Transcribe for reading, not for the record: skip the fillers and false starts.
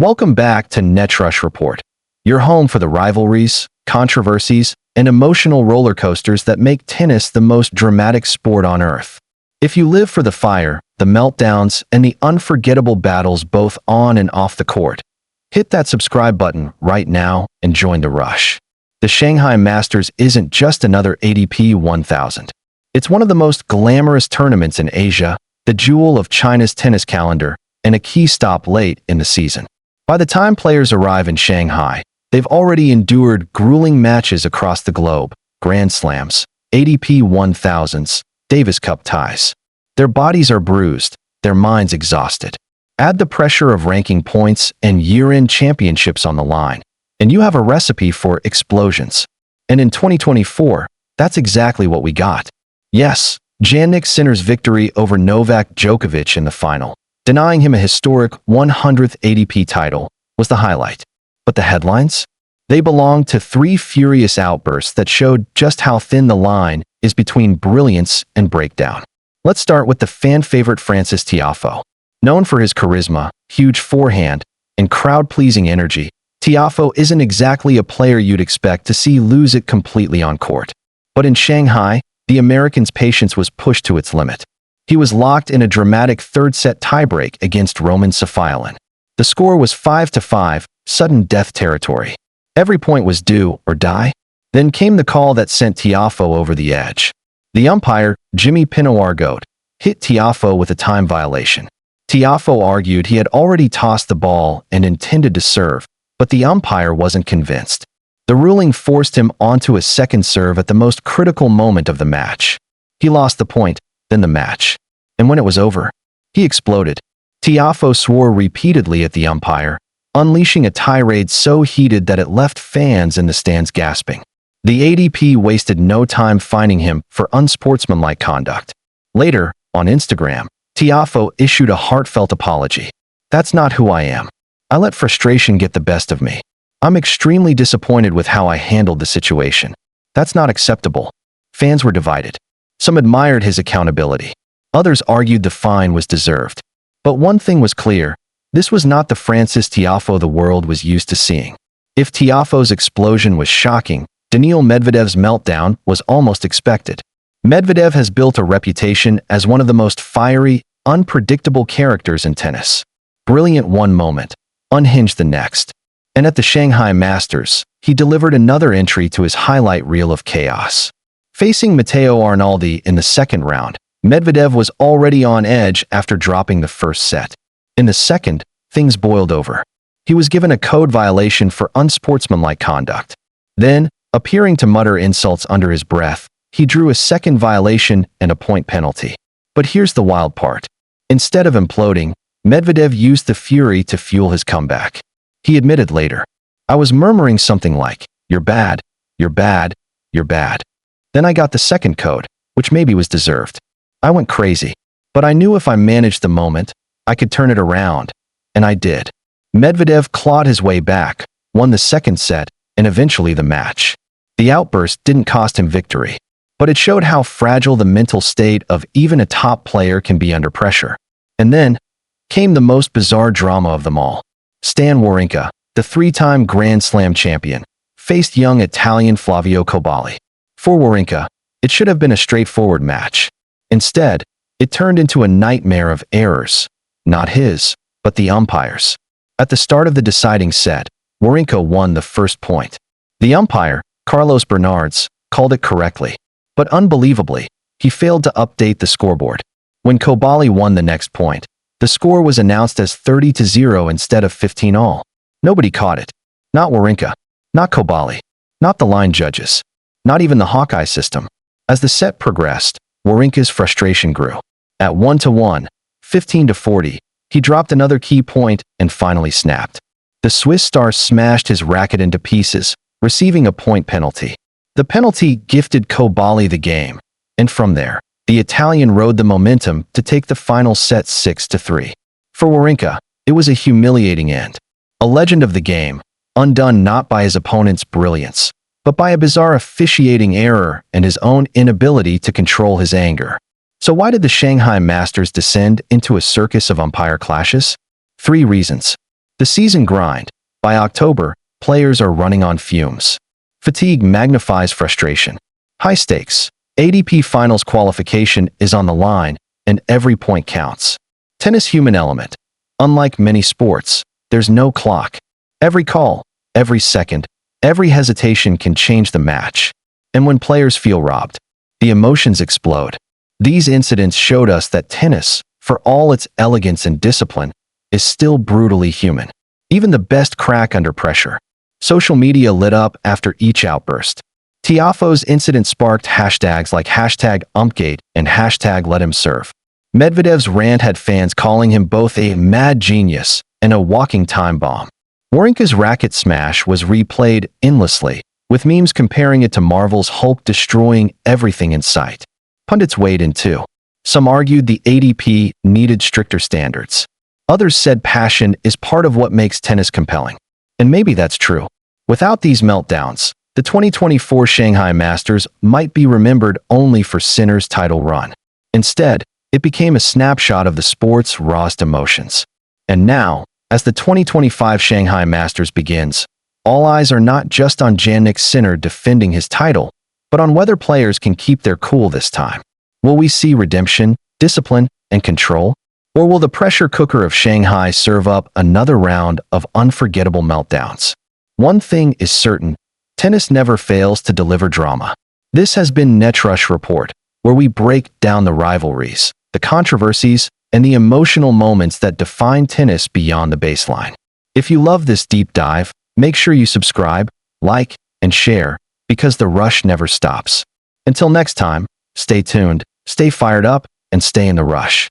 Welcome back to Netrush Report, your home for the rivalries, controversies, and emotional roller coasters that make tennis the most dramatic sport on earth. If you live for the fire, the meltdowns, and the unforgettable battles both on and off the court, hit that subscribe button right now and join the rush. The Shanghai Masters isn't just another ATP 1000. It's one of the most glamorous tournaments in Asia, the jewel of China's tennis calendar, and a key stop late in the season. By the time players arrive in Shanghai, they've already endured grueling matches across the globe, Grand Slams, ATP 1000s, Davis Cup ties. Their bodies are bruised, their minds exhausted. Add the pressure of ranking points and year-end championships on the line, and you have a recipe for explosions. And in 2024, that's exactly what we got. Yes, Jannik Sinner's victory over Novak Djokovic in the final, denying him a historic 100th ATP title, was the highlight. But the headlines? They belong to three furious outbursts that showed just how thin the line is between brilliance and breakdown. Let's start with the fan-favorite Frances Tiafoe. Known for his charisma, huge forehand, and crowd-pleasing energy, Tiafoe isn't exactly a player you'd expect to see lose it completely on court. But in Shanghai, the American's patience was pushed to its limit. He was locked in a dramatic third-set tiebreak against Roman Safiullin. The score was 5-5, sudden death territory. Every point was do or die. Then came the call that sent Tiafoe over the edge. The umpire, Jimmy Pinoir-Goat, hit Tiafoe with a time violation. Tiafoe argued he had already tossed the ball and intended to serve, but the umpire wasn't convinced. The ruling forced him onto a second serve at the most critical moment of the match. He lost the point, then the match. And when it was over, he exploded. Tiafoe swore repeatedly at the umpire, unleashing a tirade so heated that it left fans in the stands gasping. The ATP wasted no time fining him for unsportsmanlike conduct. Later, on Instagram, Tiafoe issued a heartfelt apology. "That's not who I am. I let frustration get the best of me. I'm extremely disappointed with how I handled the situation. That's not acceptable." Fans were divided. Some admired his accountability. Others argued the fine was deserved. But one thing was clear: this was not the Frances Tiafoe the world was used to seeing. If Tiafoe's explosion was shocking, Daniil Medvedev's meltdown was almost expected. Medvedev has built a reputation as one of the most fiery, unpredictable characters in tennis. Brilliant one moment, unhinged the next. And at the Shanghai Masters, he delivered another entry to his highlight reel of chaos. Facing Matteo Arnaldi in the second round, Medvedev was already on edge after dropping the first set. In the second, things boiled over. He was given a code violation for unsportsmanlike conduct. Then, appearing to mutter insults under his breath, he drew a second violation and a point penalty. But here's the wild part. Instead of imploding, Medvedev used the fury to fuel his comeback. He admitted later, "I was murmuring something like, 'You're bad, you're bad, you're bad.' Then I got the second code, which maybe was deserved. I went crazy. But I knew if I managed the moment, I could turn it around. And I did." Medvedev clawed his way back, won the second set, and eventually the match. The outburst didn't cost him victory, but it showed how fragile the mental state of even a top player can be under pressure. And then came the most bizarre drama of them all. Stan Wawrinka, the three-time Grand Slam champion, faced young Italian Flavio Cobolli. For Wawrinka, it should have been a straightforward match. Instead, it turned into a nightmare of errors. Not his, but the umpire's. At the start of the deciding set, Wawrinka won the first point. The umpire, Carlos Bernardes, called it correctly. But unbelievably, he failed to update the scoreboard. When Cobolli won the next point, the score was announced as 30-0 instead of 15-all. Nobody caught it. Not Wawrinka. Not Cobolli. Not the line judges. Not even the Hawkeye system. As the set progressed, Wawrinka's frustration grew. At 1-1, 15-40, he dropped another key point and finally snapped. The Swiss star smashed his racket into pieces, receiving a point penalty. The penalty gifted Cobolli the game, and from there, the Italian rode the momentum to take the final set 6-3. For Wawrinka, it was a humiliating end. A legend of the game, undone not by his opponent's brilliance, but by a bizarre officiating error and his own inability to control his anger. So why did the Shanghai Masters descend into a circus of umpire clashes? 3 reasons. The The season grind. By October, players are running on fumes. Fatigue magnifies frustration. High stakes. ATP Finals qualification is on the line, and every point counts. Tennis human element. Unlike many sports, there's no clock. Every call, every second, every hesitation can change the match. And when players feel robbed, the emotions explode. These incidents showed us that tennis, for all its elegance and discipline, is still brutally human. Even the best crack under pressure. Social media lit up after each outburst. Tiafoe's incident sparked hashtags like #UmpGate and #LetHimServe. Medvedev's rant had fans calling him both a mad genius and a walking time bomb. Wawrinka's racket smash was replayed endlessly, with memes comparing it to Marvel's Hulk destroying everything in sight. Pundits weighed in too. Some argued the ATP needed stricter standards. Others said passion is part of what makes tennis compelling. And maybe that's true. Without these meltdowns, the 2024 Shanghai Masters might be remembered only for Sinner's title run. Instead, it became a snapshot of the sport's rawest emotions. And now, as the 2025 Shanghai Masters begins, all eyes are not just on Jannik Sinner defending his title, but on whether players can keep their cool this time. Will we see redemption, discipline, and control? Or will the pressure cooker of Shanghai serve up another round of unforgettable meltdowns? One thing is certain, tennis never fails to deliver drama. This has been NetRush Report, where we break down the rivalries, the controversies, and the emotional moments that define tennis beyond the baseline. If you love this deep dive, make sure you subscribe, like, and share, because the rush never stops. Until next time, stay tuned, stay fired up, and stay in the rush.